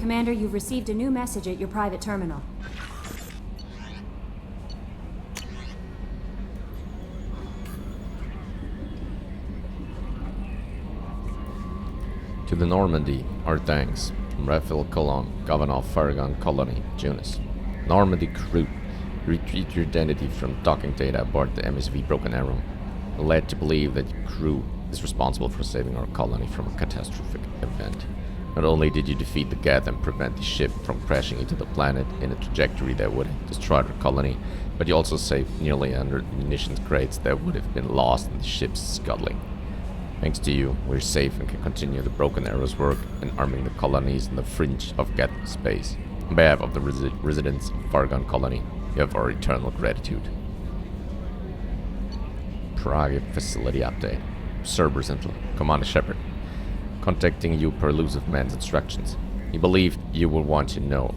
Commander, you've received a new message at your private terminal. To the Normandy, our thanks. From Raphael Colon, Governor of Farragon Colony, Tunis. Normandy crew, retrieve your identity from docking data aboard the MSV Broken Arrow. We're led to believe that your crew is responsible for saving our colony from a catastrophic event. Not only did you defeat the Geth and prevent the ship from crashing into the planet in a trajectory that would have destroyed our colony, but you also saved nearly 100 munitions crates that would have been lost in the ship's scuttling. Thanks to you, we're safe and can continue the Broken Arrow's work in arming the colonies in the fringe of Geth space. On behalf of the residents of Farragon Colony, you have our eternal gratitude. Prague facility update. Server Central, Commander Shepard. Contacting you per elusive man's instructions. He believed you would want to know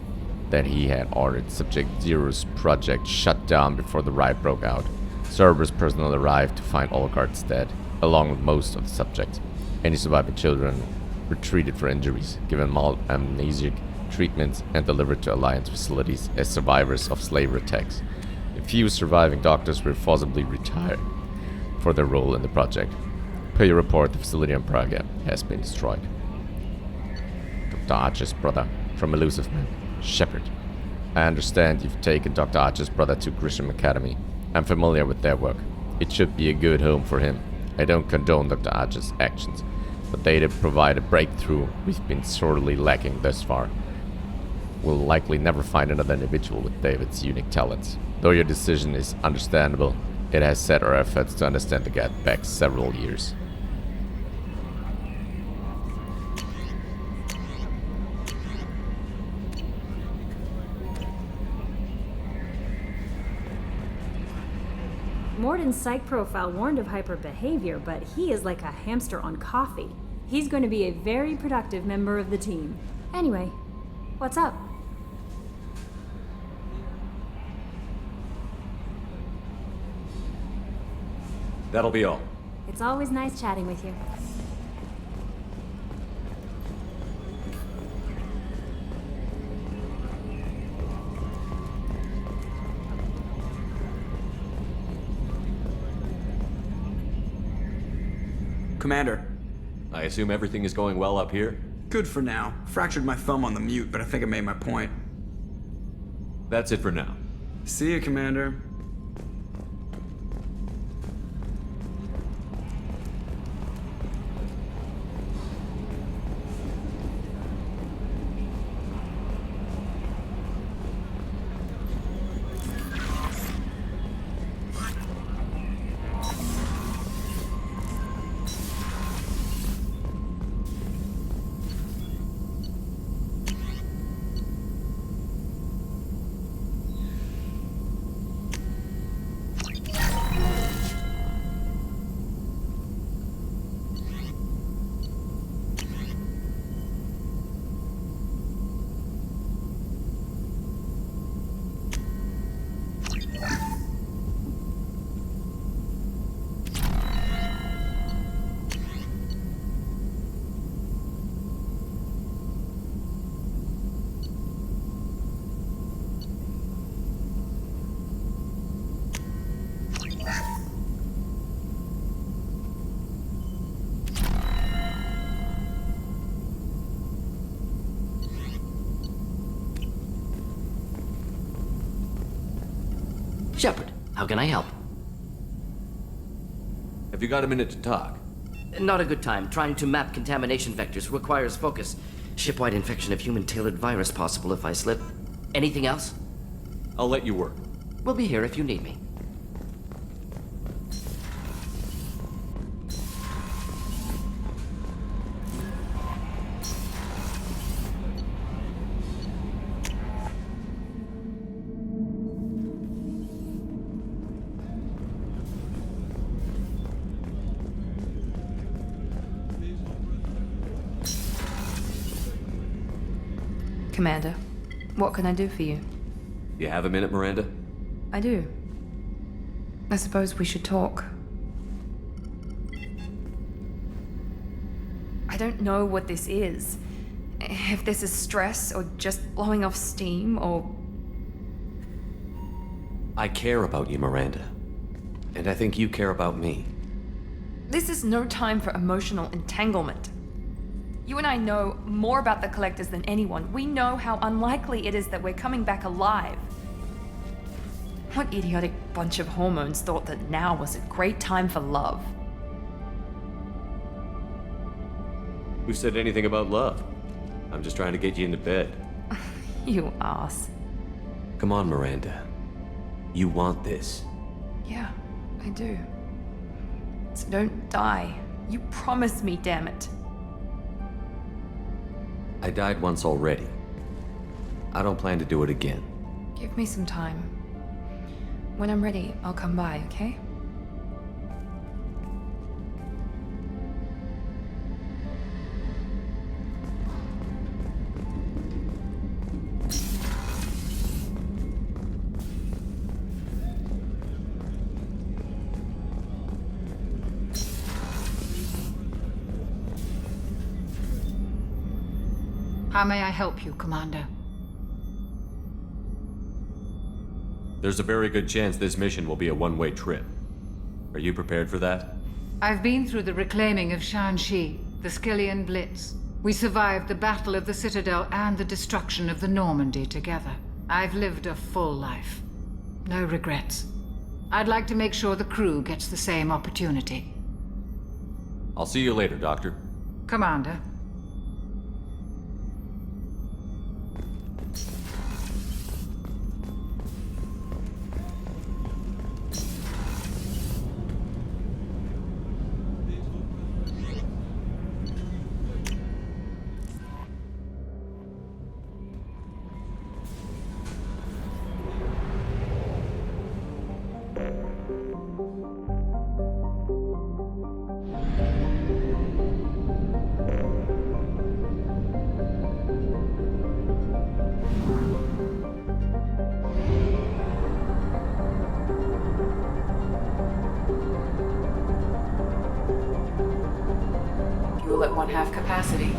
that he had ordered Subject Zero's project shut down before the riot broke out. Cerberus personnel arrived to find all guards dead, along with most of the subjects. Any surviving children were treated for injuries, given mild amnesic treatments, and delivered to Alliance facilities as survivors of slaver attacks. A few surviving doctors were forcibly retired for their role in the project. Per your report, the facility in Prague has been destroyed. Dr. Archer's brother, from Elusive Man, Shepard. I understand you've taken Dr. Archer's brother to Grisham Academy. I'm familiar with their work. It should be a good home for him. I don't condone Dr. Archer's actions, but they did provide a breakthrough we've been sorely lacking thus far. We'll likely never find another individual with David's unique talents. Though your decision is understandable, it has set our efforts to understand the Geth back several years. Morden's psych profile warned of hyper behavior, but he is like a hamster on coffee. He's going to be a very productive member of the team. Anyway, what's up? That'll be all. It's always nice chatting with you. Commander. I assume everything is going well up here? Good for now. Fractured my thumb on the mute, but I think I made my point. That's it for now. See you, Commander. Shepard, how can I help? Have you got a minute to talk? Not a good time. Trying to map contamination vectors requires focus. Shipwide infection of human-tailored virus possible if I slip. Anything else? I'll let you work. We'll be here if you need me. Commander, what can I do for you? You have a minute, Miranda? I do. I suppose we should talk. I don't know what this is. If this is stress or just blowing off steam or... I care about you, Miranda. And I think you care about me. This is no time for emotional entanglement. You and I know more about the Collectors than anyone. We know how unlikely it is that we're coming back alive. What idiotic bunch of hormones thought that now was a great time for love? Who said anything about love? I'm just trying to get you into bed. You ass. Come on, Miranda. You want this. Yeah, I do. So don't die. You promised me, damn it. I died once already. I don't plan to do it again. Give me some time. When I'm ready, I'll come by, okay? How may I help you, Commander? There's a very good chance this mission will be a one-way trip. Are you prepared for that? I've been through the reclaiming of Shanxi, the Skillian Blitz. We survived the Battle of the Citadel and the destruction of the Normandy together. I've lived a full life. No regrets. I'd like to make sure the crew gets the same opportunity. I'll see you later, Doctor. Commander. Fuel at 1/2 capacity.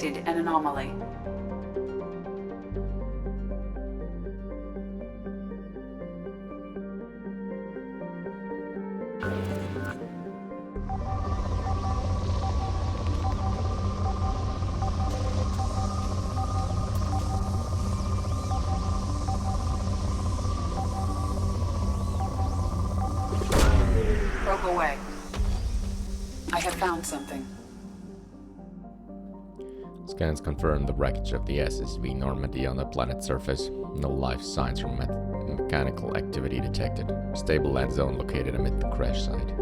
detected an anomaly. Probe away. I have found something. Scans confirm the wreckage of the SSV Normandy on the planet's surface. No life signs or mechanical activity detected. Stable land zone located amid the crash site.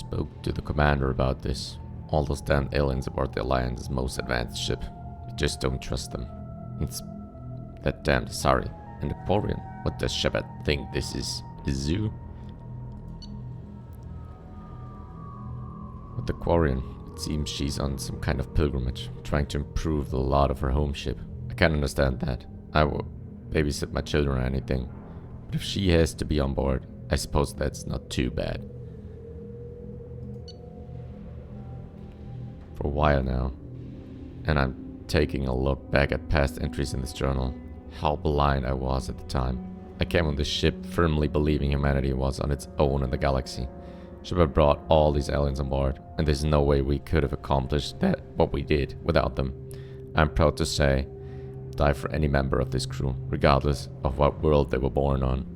spoke to the commander about this. All those damn aliens aboard the Alliance's most advanced ship. We just don't trust them. It's that damned Asari and the Quarian. What does Shepard think this is? A zoo? With the Quarian, it seems she's on some kind of pilgrimage, trying to improve the lot of her home ship. I can't understand that. I will babysit my children or anything. But if she has to be on board, I suppose that's not too bad. For a while now, and I'm taking a look back at past entries in this journal, how blind I was at the time. I came on this ship firmly believing humanity was on its own in the galaxy. Shepard brought all these aliens on board, and there's no way we could have accomplished that what we did without them. I'm proud to say, die for any member of this crew, regardless of what world they were born on.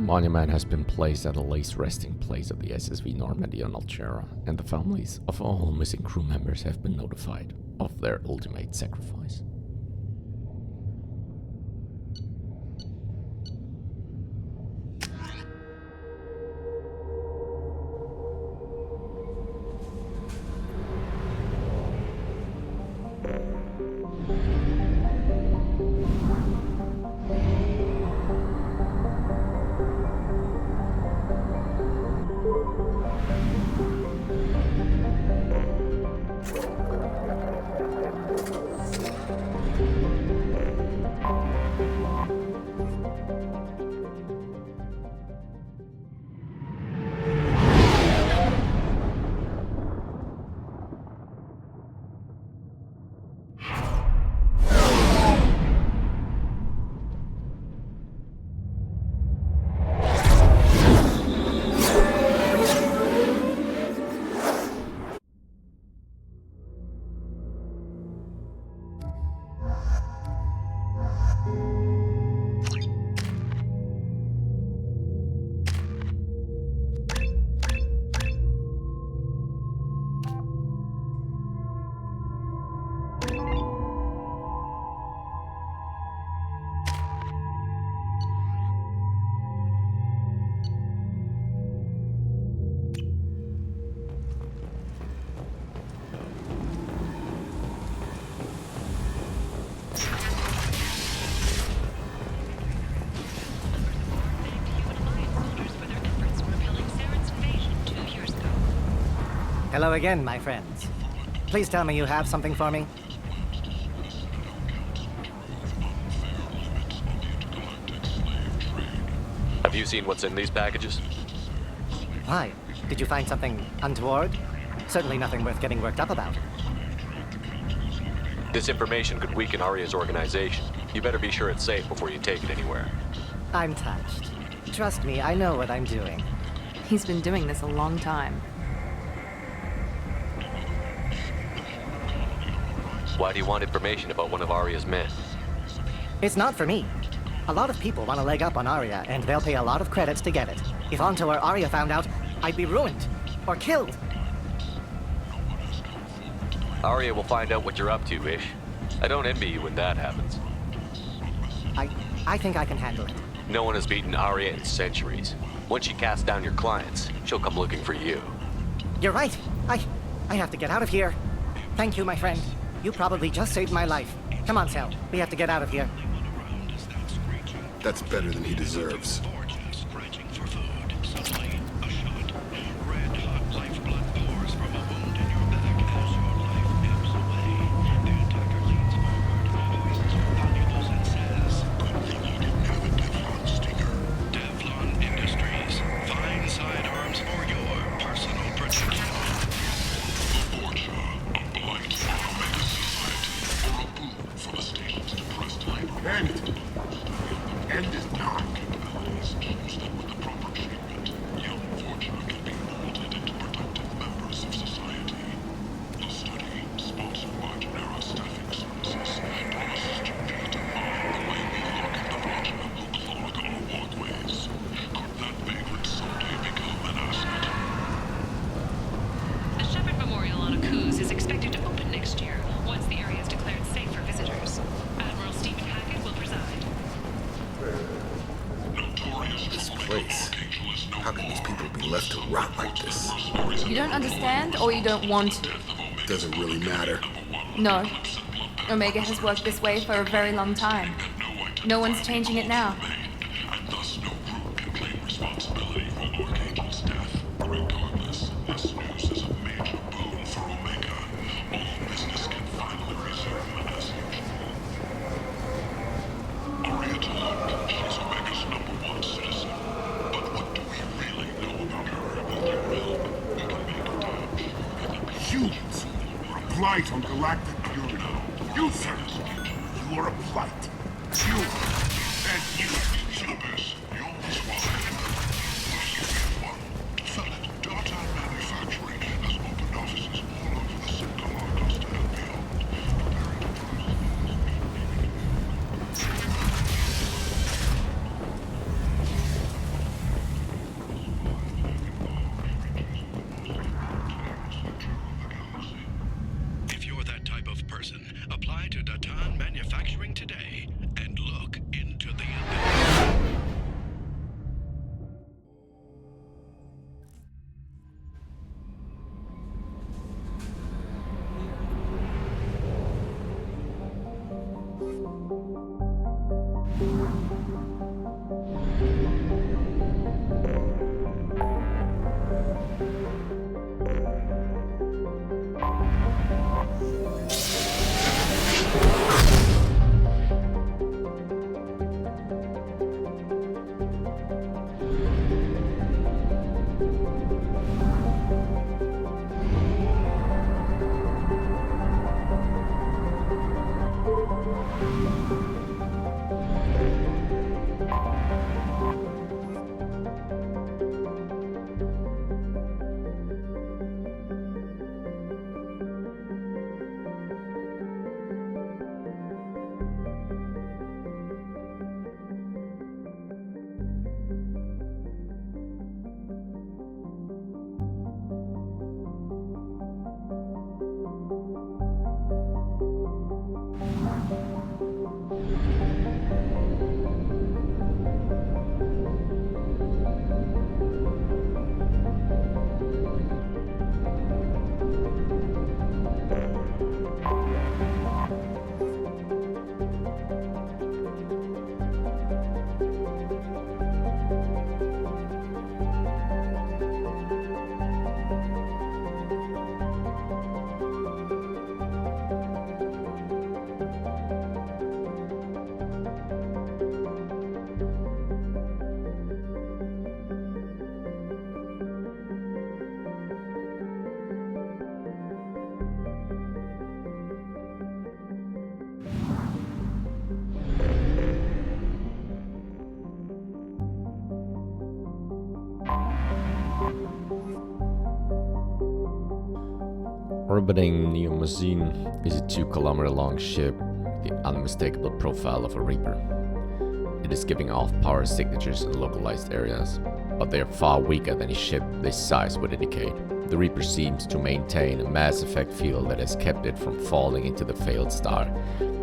monument has been placed at the last resting place of the SSV Normandy on Alchera, and the families of all missing crew members have been notified of their ultimate sacrifice. Hello again, my friends. Please tell me you have something for me. Have you seen what's in these packages? Why? Did you find something untoward? Certainly nothing worth getting worked up about. This information could weaken Aria's organization. You better be sure it's safe before you take it anywhere. I'm touched. Trust me, I know what I'm doing. He's been doing this a long time. Why do you want information about one of Aria's men? It's not for me. A lot of people want to leg up on Aria, and they'll pay a lot of credits to get it. If Onto or Aria found out, I'd be ruined. Or killed. Aria will find out what you're up to, Ish. I don't envy you when that happens. I think I can handle it. No one has beaten Aria in centuries. Once she casts down your clients, she'll come looking for you. You're right. I have to get out of here. Thank you, my friend. You probably just saved my life. Come on, Sal. We have to get out of here. That's better than he deserves. You don't understand, or you don't want to? Doesn't really matter. No. Omega has worked this way for a very long time. No one's changing it now. Blight on galactic purity. You, sir, you are a blight. You and you. Chavez, you'll respond. Developed data manufacturing has opened offices all over the Singular Costa and beyond. Orbiting Neomazine is a 2-kilometer-long ship, the unmistakable profile of a Reaper. It is giving off power signatures in localized areas, but they are far weaker than a ship this size would indicate. The Reaper seems to maintain a mass effect field that has kept it from falling into the failed star,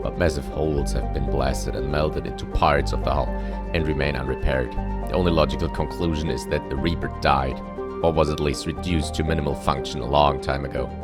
but massive holes have been blasted and melted into parts of the hull and remain unrepaired. The only logical conclusion is that the Reaper died, or was at least reduced to minimal function a long time ago.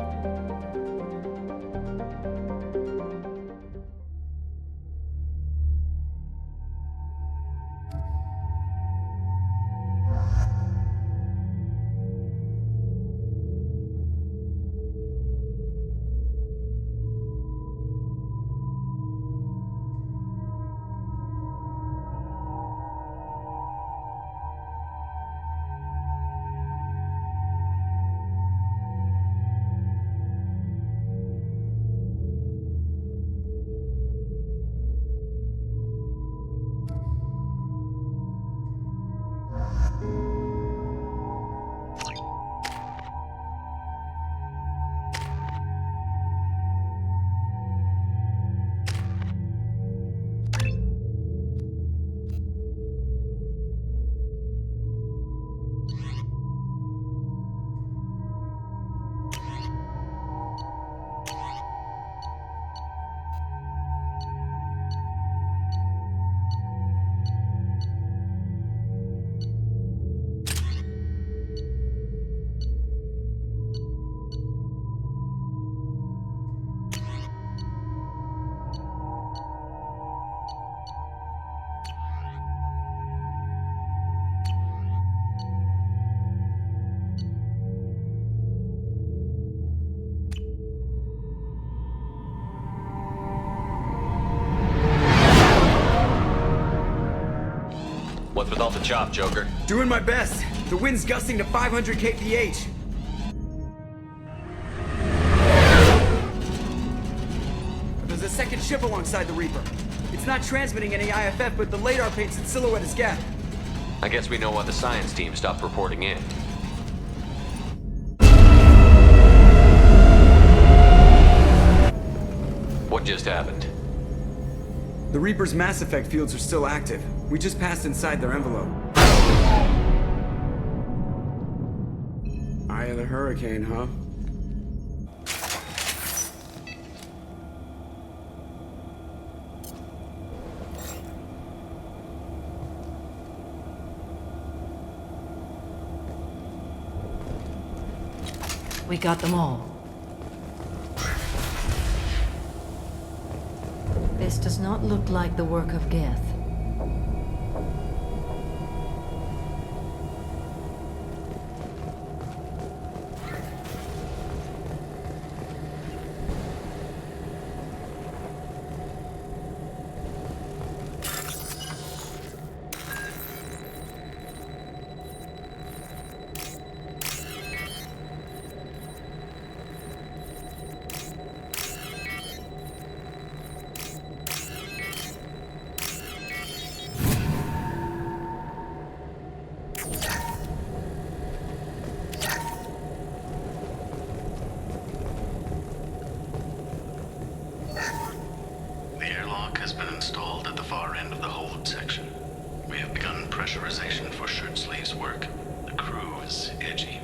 What's with all the chop, Joker? Doing my best. The wind's gusting to 500 kph. There's a second ship alongside the Reaper. It's not transmitting any IFF, but the radar paints its silhouette as Geth. I guess we know why the science team stopped reporting in. What just happened? The Reaper's mass effect fields are still active. We just passed inside their envelope. Eye of the hurricane, huh? We got them all. This does not look like the work of Geth. Pressurization for shirt sleeves work. The crew is edgy.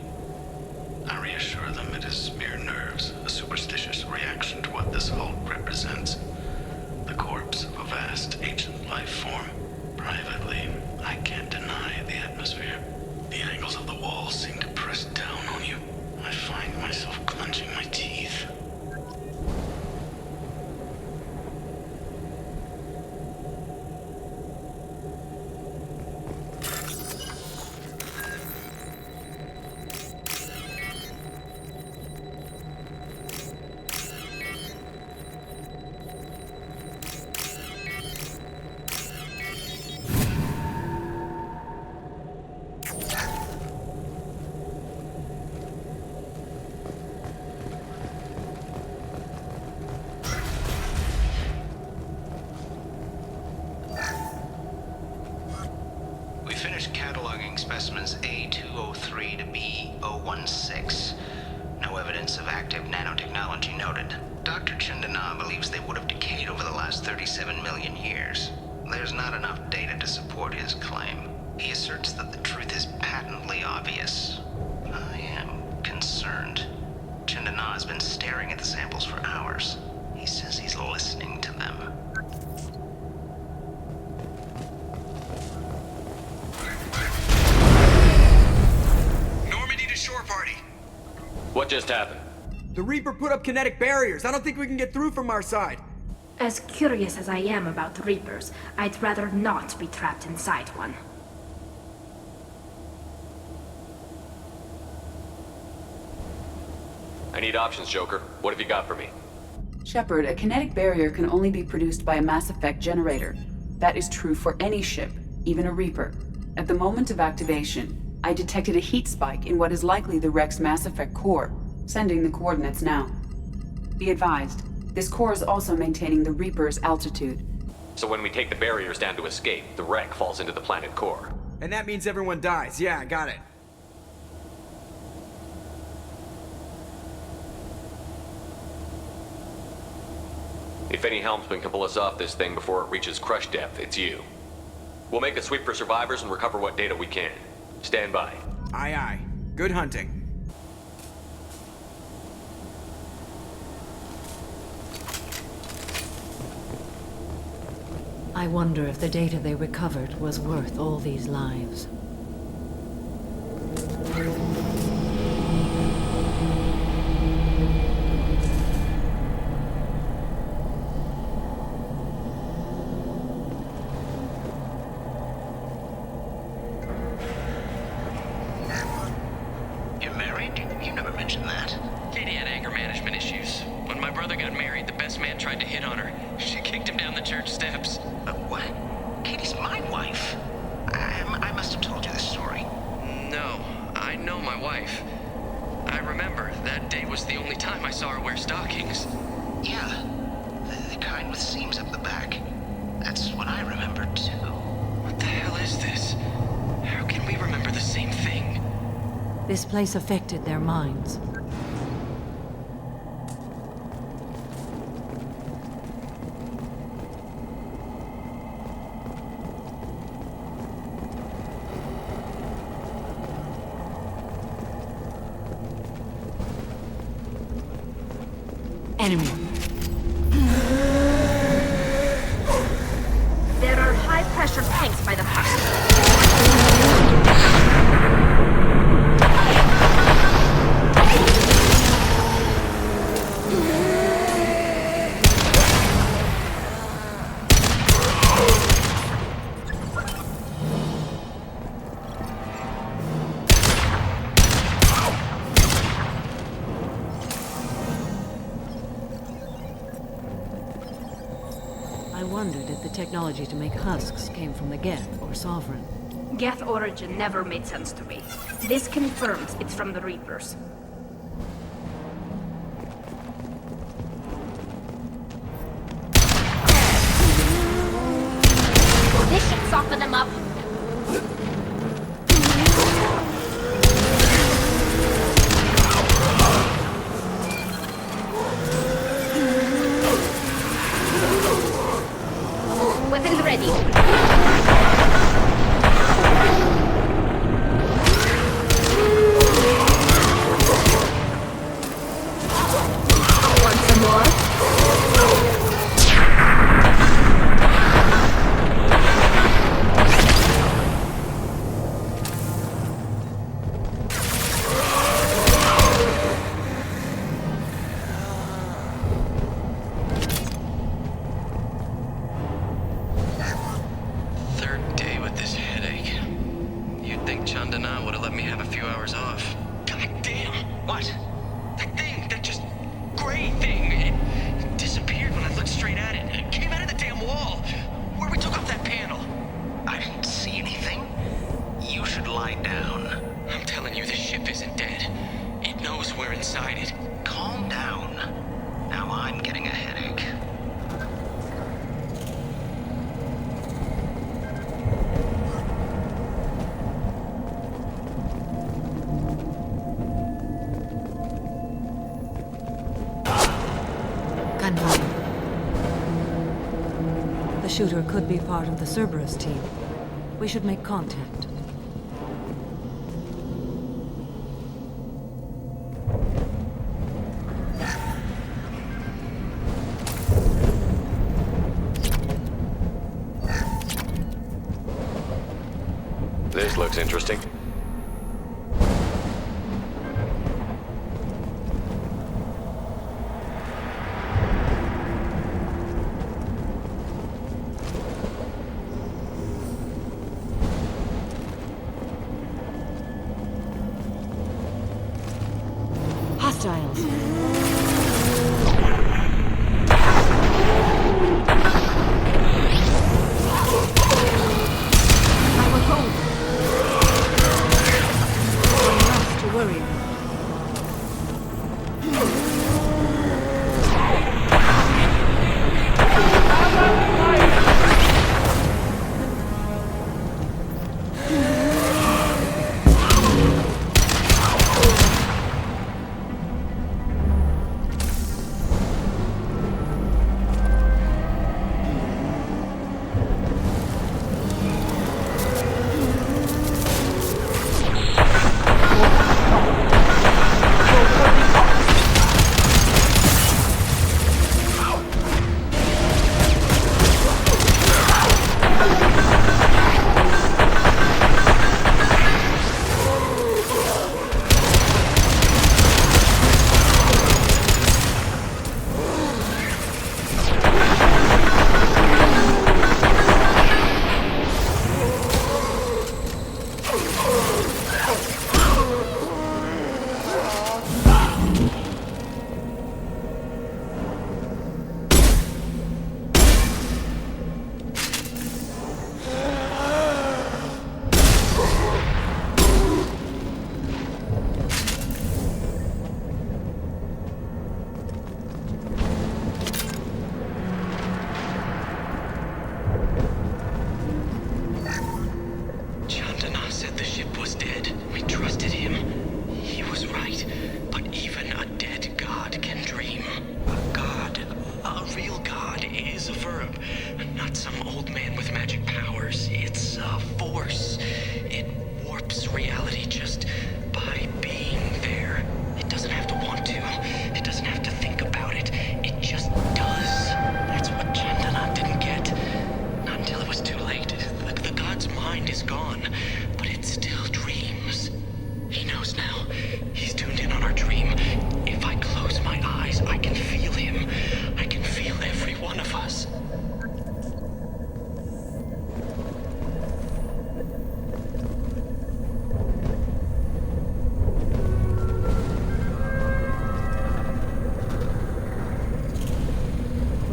I reassure them it is mere nerves, a superstitious reaction to what this hulk represents. The corpse of a vast ancient life form. Privately, I can't deny the atmosphere. The angles of the walls seem to press down on you. I find myself clenching my teeth. Specimens A203 to B016. No evidence evidence of active nanotechnology noted. Dr. Chandana believes they would have decayed over the last 37 million years. There's not enough data to support his claim. He asserts that the truth is patently obvious. I am concerned. Chandana has been staring at the samples for hours. He says he's listening to them. Normandy to shore party. What just happened? The Reaper put up kinetic barriers. I don't think we can get through from our side. As curious as I am about Reapers, I'd rather not be trapped inside one. I need options, Joker. What have you got for me? Shepard, a kinetic barrier can only be produced by a mass effect generator. That is true for any ship, even a Reaper. At the moment of activation, I detected a heat spike in what is likely the wreck's mass effect core, sending the coordinates now. Be advised, this core is also maintaining the Reaper's altitude. So when we take the barriers down to escape, the wreck falls into the planet core. And that means everyone dies. Yeah, I got it. If any helmsman can pull us off this thing before it reaches crush depth, it's you. We'll make a sweep for survivors and recover what data we can. Stand by. Aye, aye. Good hunting. I wonder if the data they recovered was worth all these lives. You're married? You never mentioned that. Katie had anger management issues. When my brother got married, the best man tried to hit on her. She kicked him down the church steps. What? Katie's my wife. I must have told you this story. No, I know my wife. I remember that day was the only time I saw her wear stockings. Yeah, the kind with seams up the back. That's what I remember too. What the hell is this? How can we remember the same thing? This place affected their minds. Enemy. There are high-pressure tanks by the park. I wondered if the technology to make husks came from the Geth or Sovereign. Geth origin never made sense to me. This confirms it's from the Reapers. This should soften them up. Weapons ready. Want some more? sharpshooter could be part of the Cerberus team. We should make contact. This looks interesting. Hostiles.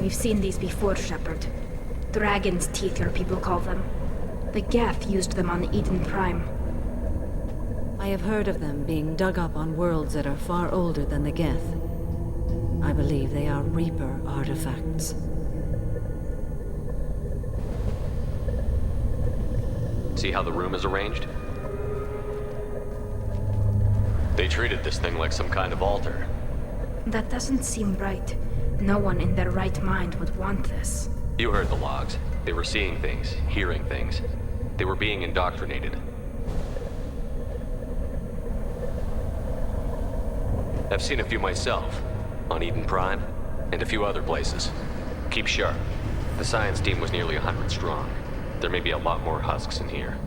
We've seen these before, Shepard. Dragon's teeth, your people call them. The Geth used them on Eden Prime. I have heard of them being dug up on worlds that are far older than the Geth. I believe they are Reaper artifacts. See how the room is arranged? They treated this thing like some kind of altar. That doesn't seem right. No one in their right mind would want this. You heard the logs. They were seeing things, hearing things. They were being indoctrinated. I've seen a few myself, on Eden Prime, and a few other places. Keep sharp. The science team was nearly 100 strong. There may be a lot more husks in here.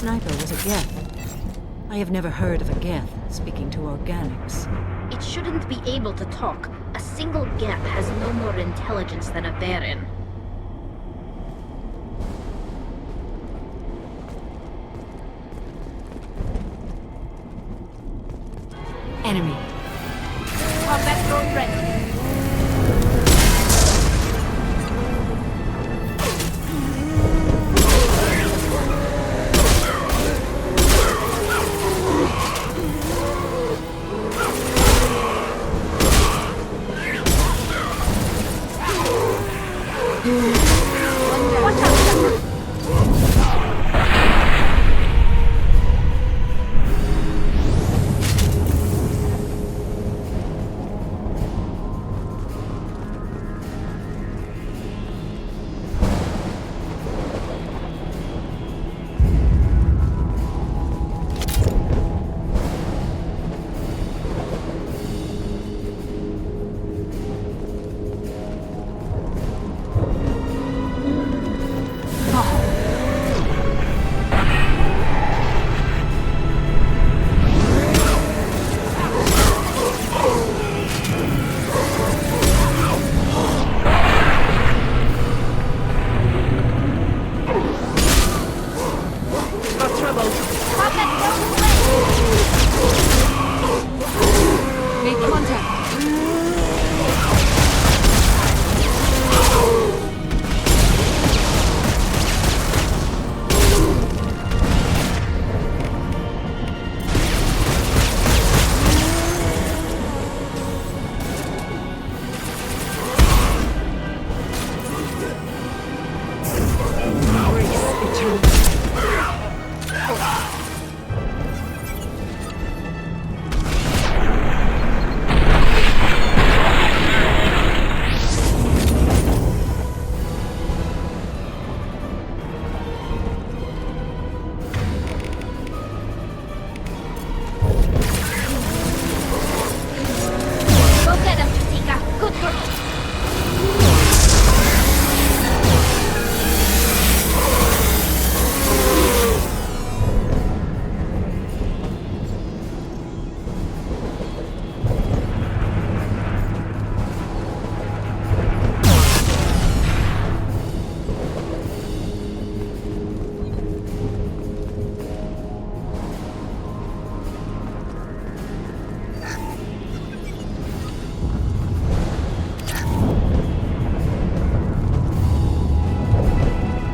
sniper was a Geth. I have never heard of a Geth speaking to organics. It shouldn't be able to talk. A single Geth has no more intelligence than a Baron. Enemy. Combat drone ready.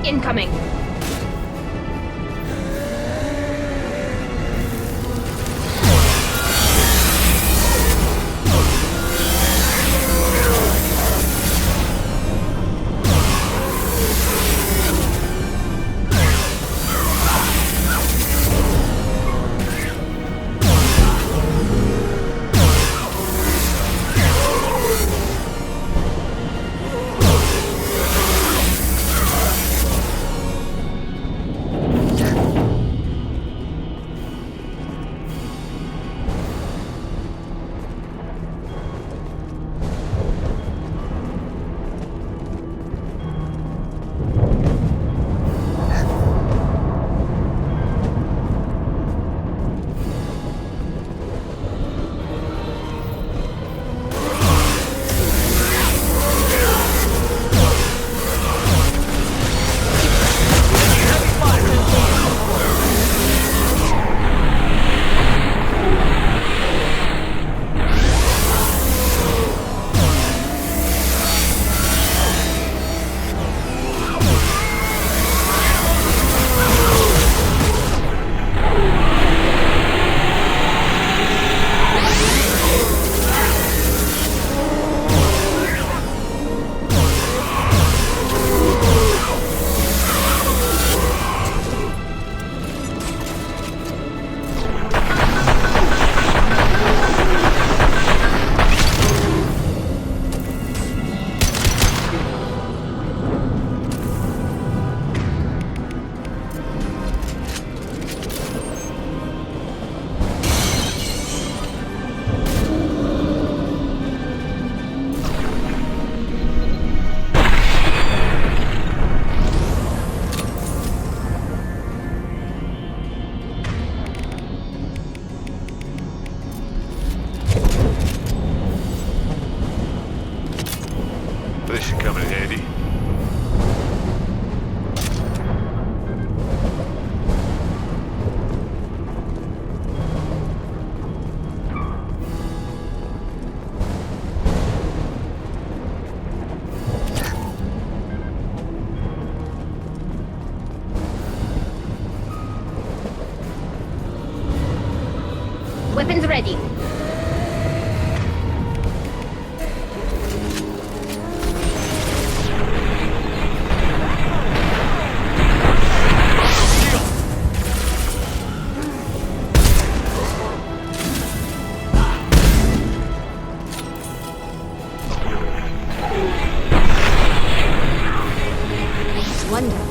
Incoming. Weapons ready. One down.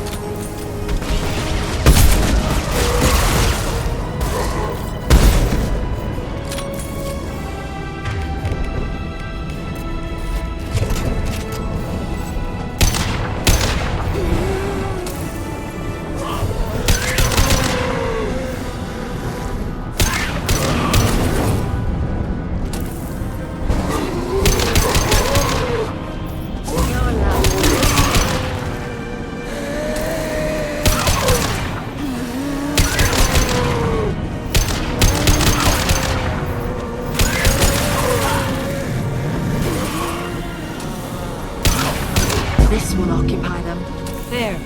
This will occupy them. There.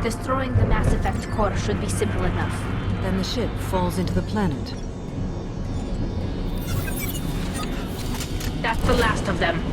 Destroying the Mass Effect core should be simple enough. Then the ship falls into the planet. That's the last of them.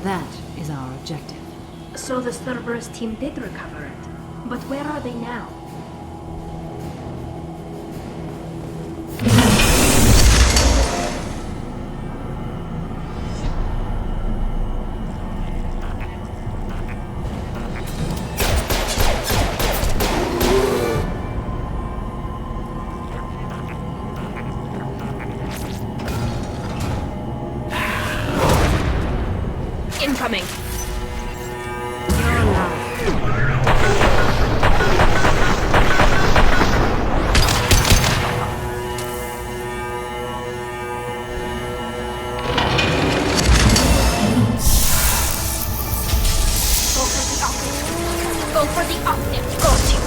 That is our objective. So the Cerberus team did recover it. But where are they now? Incoming. Go for the optic. Got you.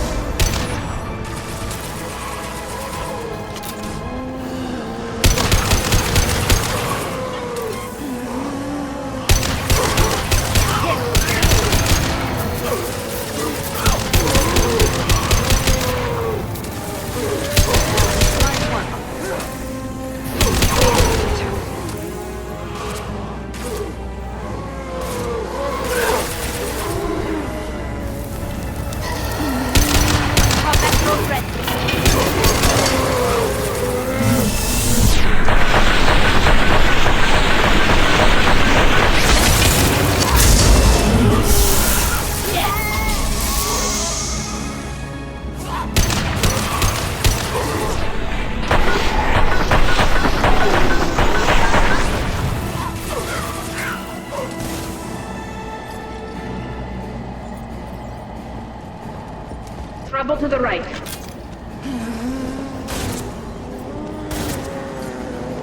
to the right.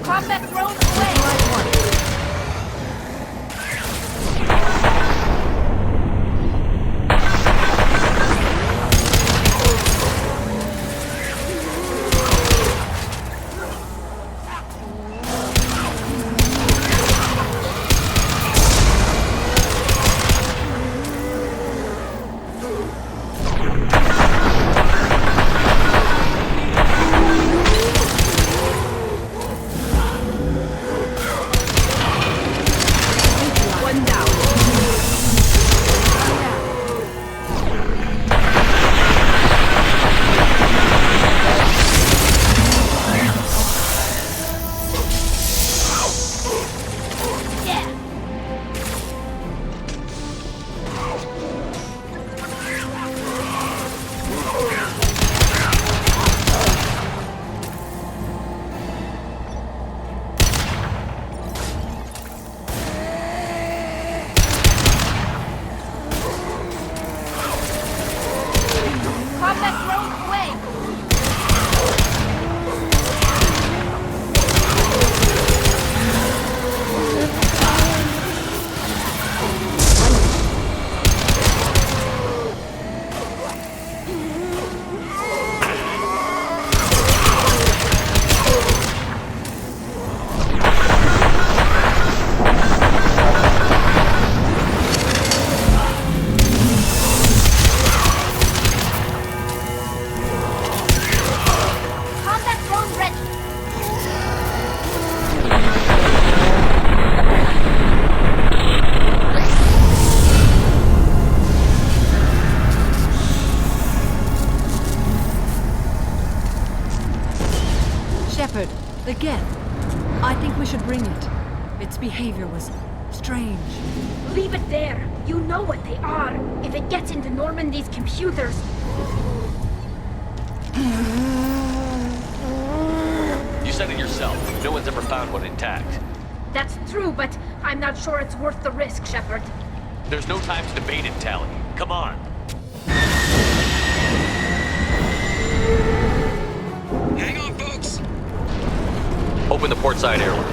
Combat drone away! Shepard, the Geth. I think we should bring it. Its behavior was strange. Leave it there. You know what they are. If it gets into Normandy's computers... You said it yourself. No one's ever found one intact. That's true, but I'm not sure it's worth the risk, Shepard. There's no time to debate it, Tally. Come on. Hang on, folks! Open the port side airlock.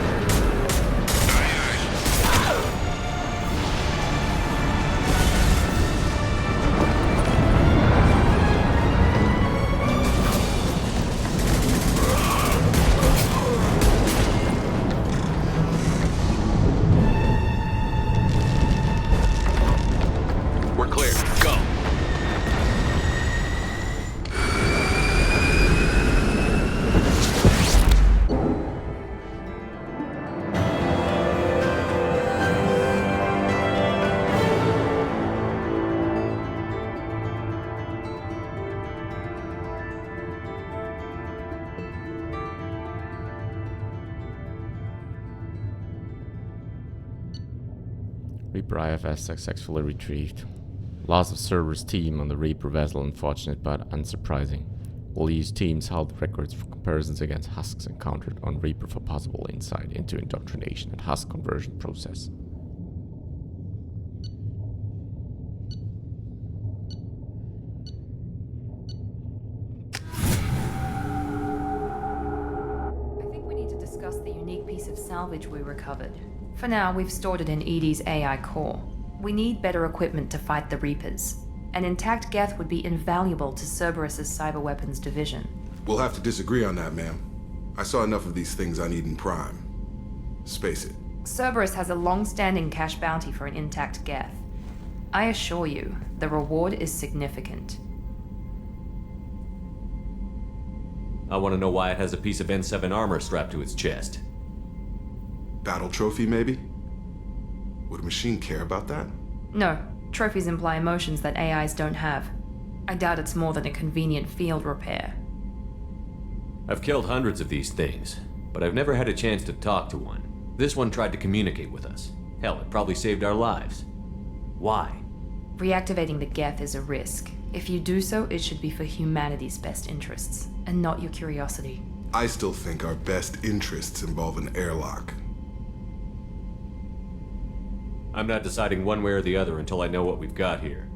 We're clear. Go. Reaper IFF successfully retrieved. Loss of Cerberus team on the Reaper vessel unfortunate but unsurprising. We'll use teams held records for comparisons against husks encountered on Reaper for possible insight into indoctrination and husk conversion process. I think we need to discuss the unique piece of salvage we recovered. For now, we've stored it in Edie's AI core. We need better equipment to fight the Reapers. An intact Geth would be invaluable to Cerberus's cyber weapons division. We'll have to disagree on that, ma'am. I saw enough of these things on Eden Prime. Space it. Cerberus has a long-standing cash bounty for an intact Geth. I assure you, the reward is significant. I want to know why it has a piece of N7 armor strapped to its chest. Battle trophy, maybe? Would a machine care about that? No, trophies imply emotions that AIs don't have. I doubt it's more than a convenient field repair. I've killed hundreds of these things, but I've never had a chance to talk to one. This one tried to communicate with us. Hell, it probably saved our lives. Why? Reactivating the Geth is a risk. If you do so, it should be for humanity's best interests, and not your curiosity. I still think our best interests involve an airlock. I'm not deciding one way or the other until I know what we've got here.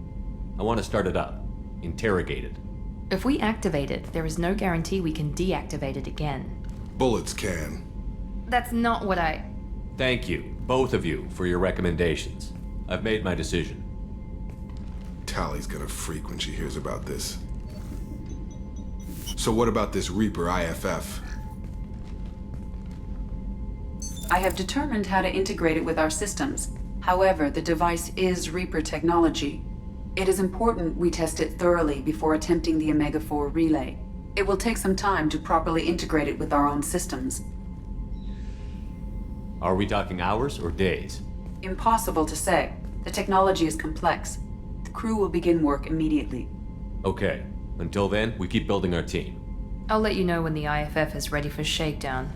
I want to start it up. Interrogate it. If we activate it, there is no guarantee we can deactivate it again. Bullets can. That's not what I... Thank you, both of you, for your recommendations. I've made my decision. Tally's gonna freak when she hears about this. So what about this Reaper IFF? I have determined how to integrate it with our systems. However, the device is Reaper technology. It is important we test it thoroughly before attempting the Omega-4 relay. It will take some time to properly integrate it with our own systems. Are we talking hours or days? Impossible to say. The technology is complex. The crew will begin work immediately. Okay. Until then, we keep building our team. I'll let you know when the IFF is ready for shakedown.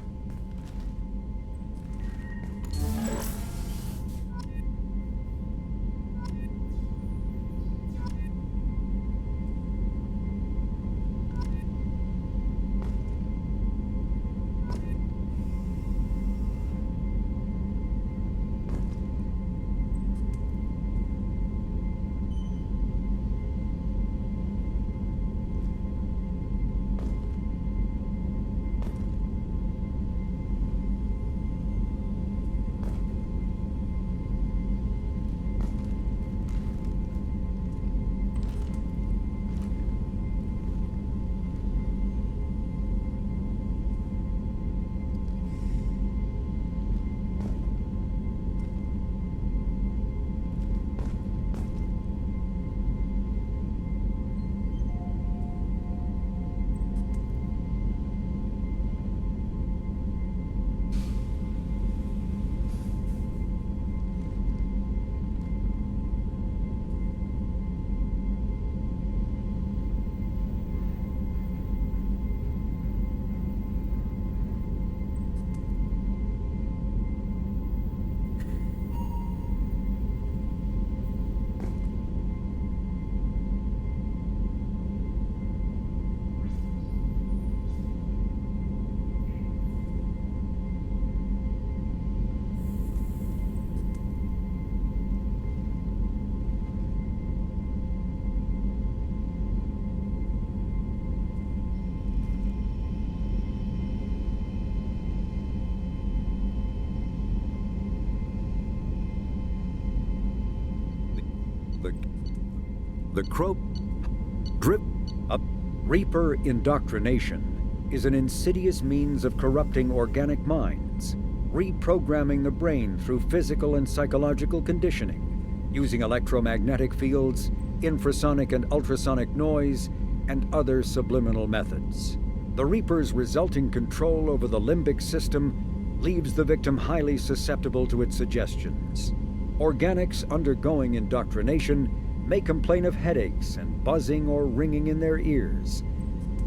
Reaper indoctrination is an insidious means of corrupting organic minds, reprogramming the brain through physical and psychological conditioning, using electromagnetic fields, infrasonic and ultrasonic noise, and other subliminal methods. The Reaper's resulting control over the limbic system leaves the victim highly susceptible to its suggestions. Organics undergoing indoctrination may complain of headaches and buzzing or ringing in their ears.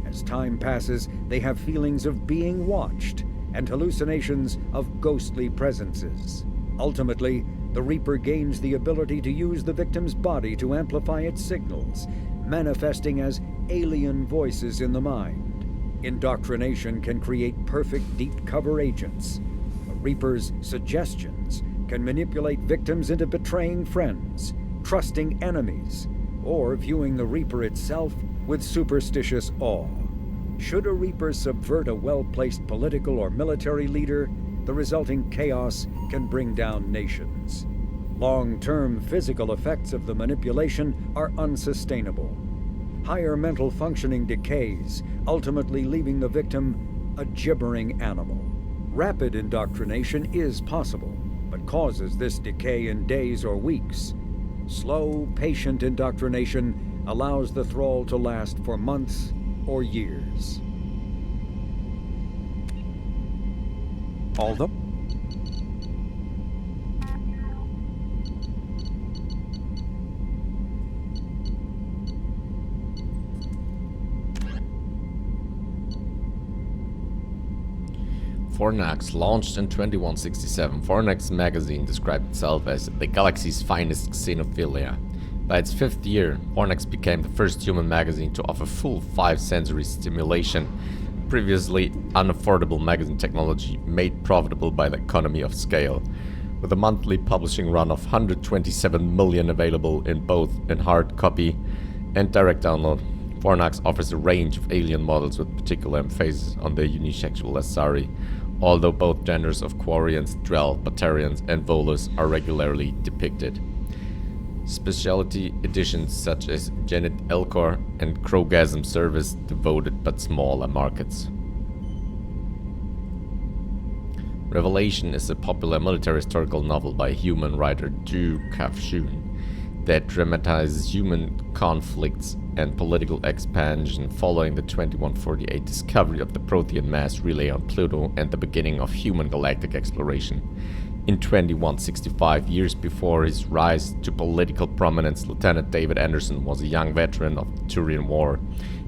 As time passes, they have feelings of being watched and hallucinations of ghostly presences. Ultimately, the Reaper gains the ability to use the victim's body to amplify its signals, manifesting as alien voices in the mind. Indoctrination can create perfect deep cover agents. The Reaper's suggestions can manipulate victims into betraying friends, trusting enemies, or viewing the Reaper itself with superstitious awe. Should a Reaper subvert a well-placed political or military leader, the resulting chaos can bring down nations. Long-term physical effects of the manipulation are unsustainable. Higher mental functioning decays, ultimately leaving the victim a gibbering animal. Rapid indoctrination is possible, but causes this decay in days or weeks. Slow, patient indoctrination allows the thrall to last for months or years. Although Fornax, launched in 2167, Fornax magazine described itself as the galaxy's finest xenophilia. By its 5th year, Fornax became the first human magazine to offer full 5-sensory stimulation, previously unaffordable magazine technology made profitable by the economy of scale. With a monthly publishing run of 127 million available in both in hard copy and direct download, Fornax offers a range of alien models with particular emphasis on the unisexual Asari, although both genders of Quarians, Drell, Batarians, and Volus are regularly depicted. Specialty editions such as Janet Elcor and Krogasm service devoted but smaller markets. Revelation is a popular military historical novel by human writer Drew Kafshun that dramatizes human conflicts and political expansion following the 2148 discovery of the Prothean mass relay on Pluto and the beginning of human galactic exploration. In 2165, years before his rise to political prominence, Lieutenant David Anderson was a young veteran of the Turian War,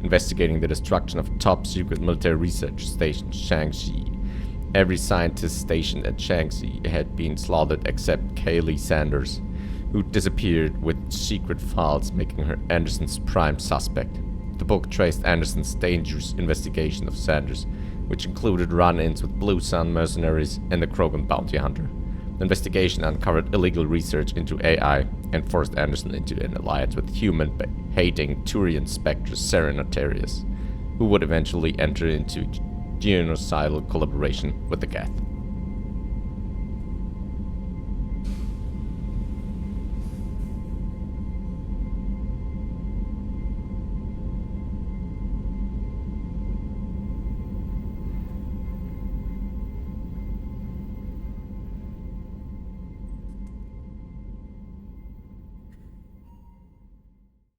investigating the destruction of a top-secret military research station, Shang-Chi. Every scientist stationed at Shang-Chi had been slaughtered except Kaylee Sanders, who disappeared with secret files, making her Anderson's prime suspect. The book traced Anderson's dangerous investigation of Sanders, which included run-ins with Blue Sun mercenaries and the Krogan bounty hunter. The investigation uncovered illegal research into AI and forced Anderson into an alliance with human-hating Turian Spectre Serenatarius, who would eventually enter into genocidal collaboration with the Geth.